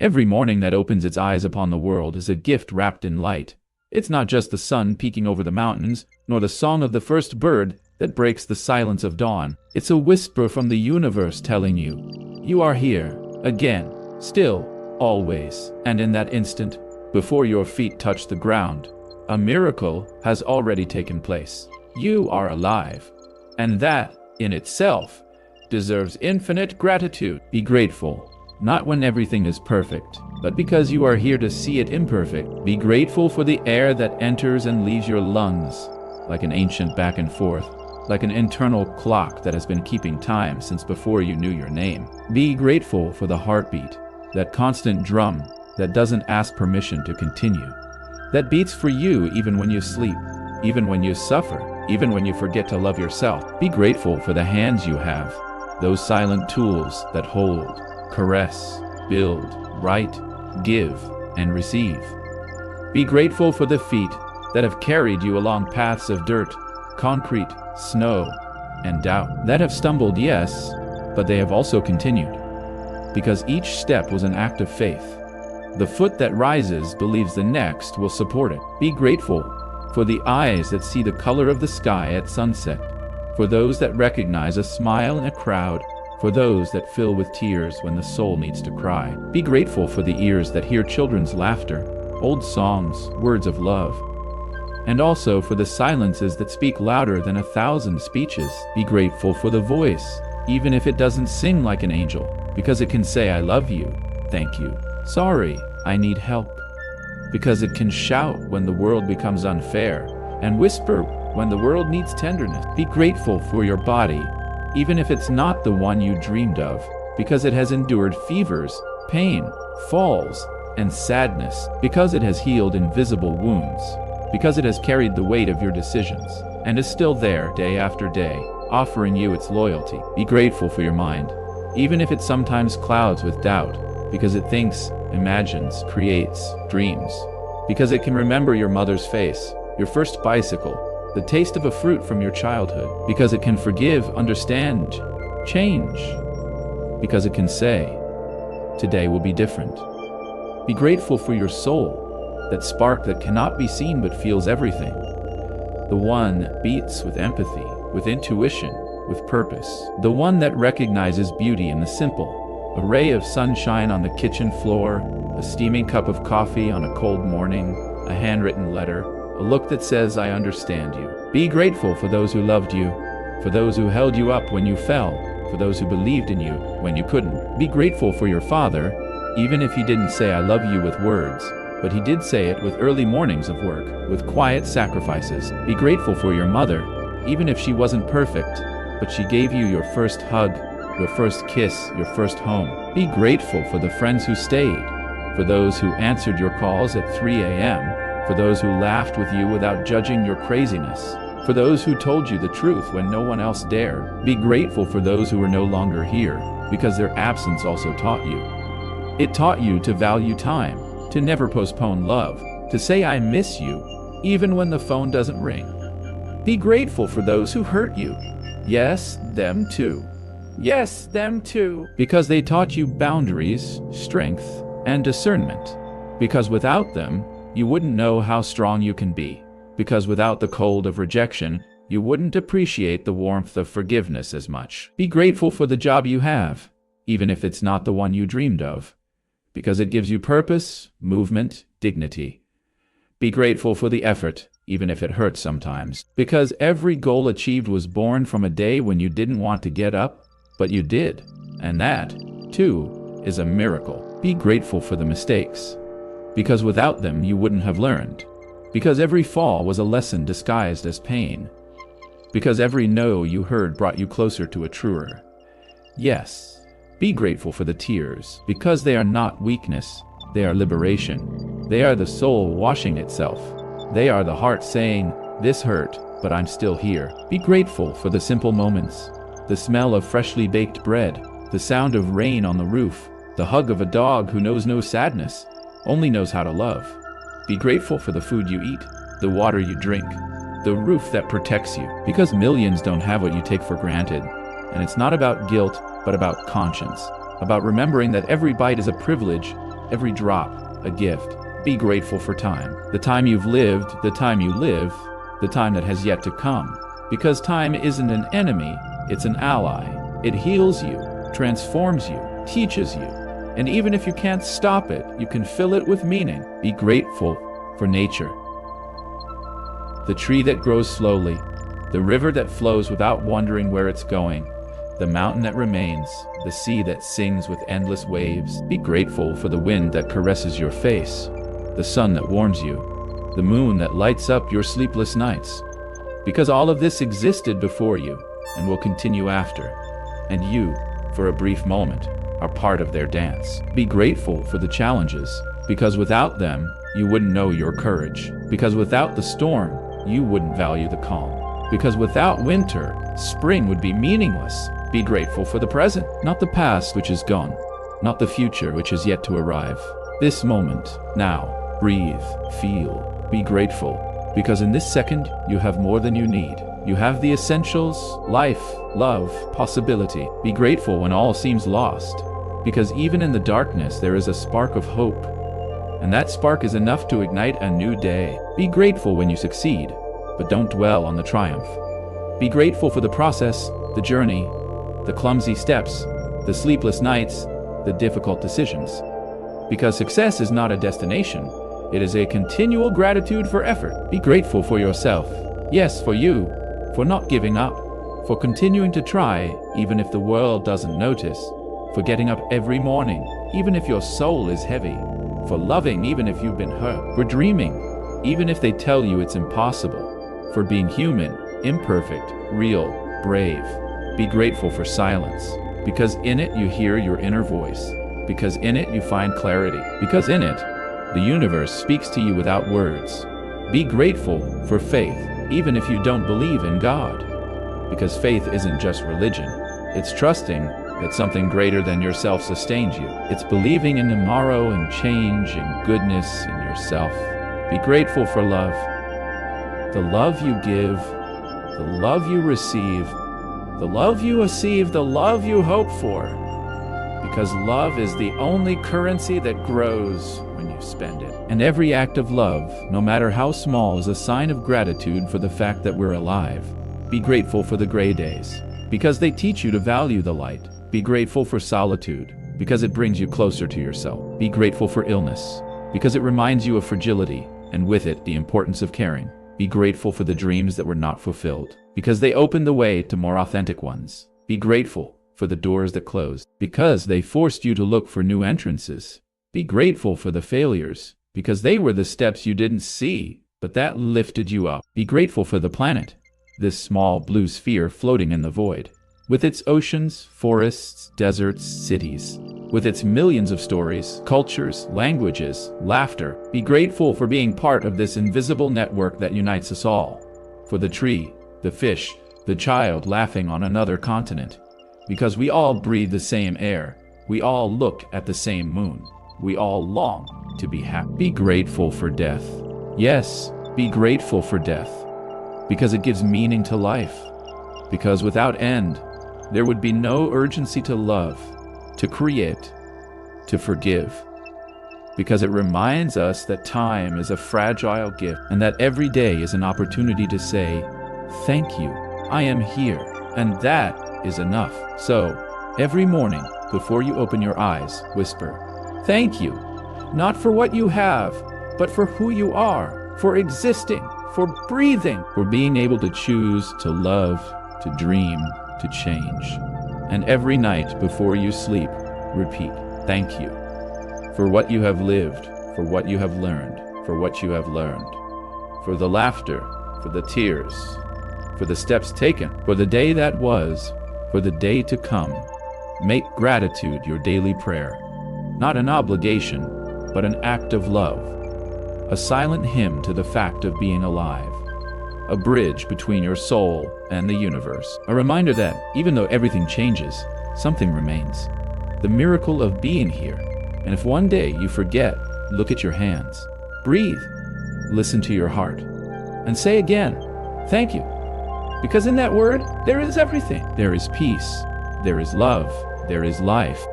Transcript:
Every morning that opens its eyes upon the world is a gift wrapped in light. It's not just the sun peeking over the mountains, nor the song of the first bird that breaks the silence of dawn. It's a whisper from the universe telling you, you are here, again, still, always. And in that instant, before your feet touch the ground, a miracle has already taken place. You are alive. And that, in itself, deserves infinite gratitude. Be grateful, not when everything is perfect, but because you are here to see it imperfect. Be grateful for the air that enters and leaves your lungs, like an ancient back and forth, like an internal clock that has been keeping time since before you knew your name. Be grateful for the heartbeat, that constant drum that doesn't ask permission to continue, that beats for you even when you sleep, even when you suffer, even when you forget to love yourself. Be grateful for the hands you have, those silent tools that hold, caress, build, write, give, and receive. Be grateful for the feet that have carried you along paths of dirt, concrete, snow, and doubt, that have stumbled, yes, but they have also continued, because each step was an act of faith. The foot that rises believes the next will support it. Be grateful for the eyes that see the color of the sky at sunset, for those that recognize a smile in a crowd, for those that fill with tears when the soul needs to cry. Be grateful for the ears that hear children's laughter, old songs, words of love, and also for the silences that speak louder than 1,000 speeches. Be grateful for the voice, even if it doesn't sing like an angel, because it can say, I love you, thank you, sorry, I need help. Because it can shout when the world becomes unfair, and whisper when the world needs tenderness. Be grateful for your body, even if it's not the one you dreamed of, because it has endured fevers, pain, falls, and sadness, because it has healed invisible wounds, because it has carried the weight of your decisions, and is still there day after day, offering you its loyalty. Be grateful for your mind, even if it sometimes clouds with doubt, because it thinks, imagines, creates, dreams, because it can remember your mother's face, your first bicycle, the taste of a fruit from your childhood, because it can forgive, understand, change, because it can say, today will be different. Be grateful for your soul, that spark that cannot be seen but feels everything, the one that beats with empathy, with intuition, with purpose, the one that recognizes beauty in the simple, a ray of sunshine on the kitchen floor, a steaming cup of coffee on a cold morning, a handwritten letter, a look that says, I understand you. Be grateful for those who loved you, for those who held you up when you fell, for those who believed in you when you couldn't. Be grateful for your father, even if he didn't say I love you with words, but he did say it with early mornings of work, with quiet sacrifices. Be grateful for your mother, even if she wasn't perfect, but she gave you your first hug, your first kiss, your first home. Be grateful for the friends who stayed, for those who answered your calls at 3 a.m., for those who laughed with you without judging your craziness, for those who told you the truth when no one else dared. Be grateful for those who are no longer here, because their absence also taught you. It taught you to value time, to never postpone love, to say I miss you, even when the phone doesn't ring. Be grateful for those who hurt you. Yes, them too. Yes, them too. Because they taught you boundaries, strength, and discernment. Because without them, you wouldn't know how strong you can be. Because without the cold of rejection, you wouldn't appreciate the warmth of forgiveness as much. Be grateful for the job you have, even if it's not the one you dreamed of, because it gives you purpose, movement, dignity. Be grateful for the effort, even if it hurts sometimes, because every goal achieved was born from a day when you didn't want to get up, but you did, and that, too, is a miracle. Be grateful for the mistakes, because without them you wouldn't have learned, because every fall was a lesson disguised as pain, because every no you heard brought you closer to a truer yes. Be grateful for the tears, because they are not weakness, they are liberation. They are the soul washing itself. They are the heart saying, this hurt, but I'm still here. Be grateful for the simple moments, the smell of freshly baked bread, the sound of rain on the roof, the hug of a dog who knows no sadness, only knows how to love. Be grateful for the food you eat, the water you drink, the roof that protects you, because millions don't have what you take for granted. And it's not about guilt, but about conscience, about remembering that every bite is a privilege, every drop, a gift. Be grateful for time. The time you've lived, the time you live, the time that has yet to come. Because time isn't an enemy, it's an ally. It heals you, transforms you, teaches you. And even if you can't stop it, you can fill it with meaning. Be grateful for nature. The tree that grows slowly, the river that flows without wondering where it's going, the mountain that remains, the sea that sings with endless waves. Be grateful for the wind that caresses your face, the sun that warms you, the moon that lights up your sleepless nights. Because all of this existed before you and will continue after. And you, for a brief moment, are part of their dance. Be grateful for the challenges, because without them, you wouldn't know your courage. Because without the storm, you wouldn't value the calm. Because without winter, spring would be meaningless. Be grateful for the present, not the past which is gone, not the future which is yet to arrive. This moment, now, breathe, feel, be grateful, because in this second, you have more than you need. You have the essentials: life, love, possibility. Be grateful when all seems lost, because even in the darkness there is a spark of hope, and that spark is enough to ignite a new day. Be grateful when you succeed, but don't dwell on the triumph. Be grateful for the process, the journey, the clumsy steps, the sleepless nights, the difficult decisions. Because success is not a destination, it is a continual gratitude for effort. Be grateful for yourself. Yes, for you, for not giving up, for continuing to try, even if the world doesn't notice, for getting up every morning, even if your soul is heavy, for loving even if you've been hurt, for dreaming, even if they tell you it's impossible, for being human, imperfect, real, brave. Be grateful for silence, because in it you hear your inner voice, because in it you find clarity, because in it, the universe speaks to you without words. Be grateful for faith, even if you don't believe in God, because faith isn't just religion. It's trusting that something greater than yourself sustains you. It's believing in tomorrow and change and goodness in yourself. Be grateful for love. The love you give, the love you receive, the love you receive, the love you hope for. Because love is the only currency that grows when you spend it. And every act of love, no matter how small, is a sign of gratitude for the fact that we're alive. Be grateful for the gray days, because they teach you to value the light. Be grateful for solitude, because it brings you closer to yourself. Be grateful for illness, because it reminds you of fragility, and with it, the importance of caring. Be grateful for the dreams that were not fulfilled, because they opened the way to more authentic ones. Be grateful for the doors that closed, because they forced you to look for new entrances. Be grateful for the failures, because they were the steps you didn't see, but that lifted you up. Be grateful for the planet, this small blue sphere floating in the void, with its oceans, forests, deserts, cities, with its millions of stories, cultures, languages, laughter. Be grateful for being part of this invisible network that unites us all. For the tree, the fish, the child laughing on another continent. Because we all breathe the same air. We all look at the same moon. We all long to be happy. Be grateful for death. Yes, be grateful for death. Because it gives meaning to life. Because without end, there would be no urgency to love, to create, to forgive. Because it reminds us that time is a fragile gift, and that every day is an opportunity to say, "Thank you, I am here," and that is enough. So, every morning, before you open your eyes, whisper, "Thank you, not for what you have, but for who you are, for existing, for breathing, for being able to choose to love, to dream, to change." And every night before you sleep, repeat, "Thank you for what you have lived, for what you have learned, for what you have learned, for the laughter, for the tears, for the steps taken, for the day that was, for the day to come." Make gratitude your daily prayer, not an obligation, but an act of love, a silent hymn to the fact of being alive, a bridge between your soul and the universe, a reminder that, even though everything changes, something remains, the miracle of being here. And if one day you forget, look at your hands, breathe, listen to your heart, and say again, "Thank you." Because in that word, there is everything. There is peace, there is love, there is life.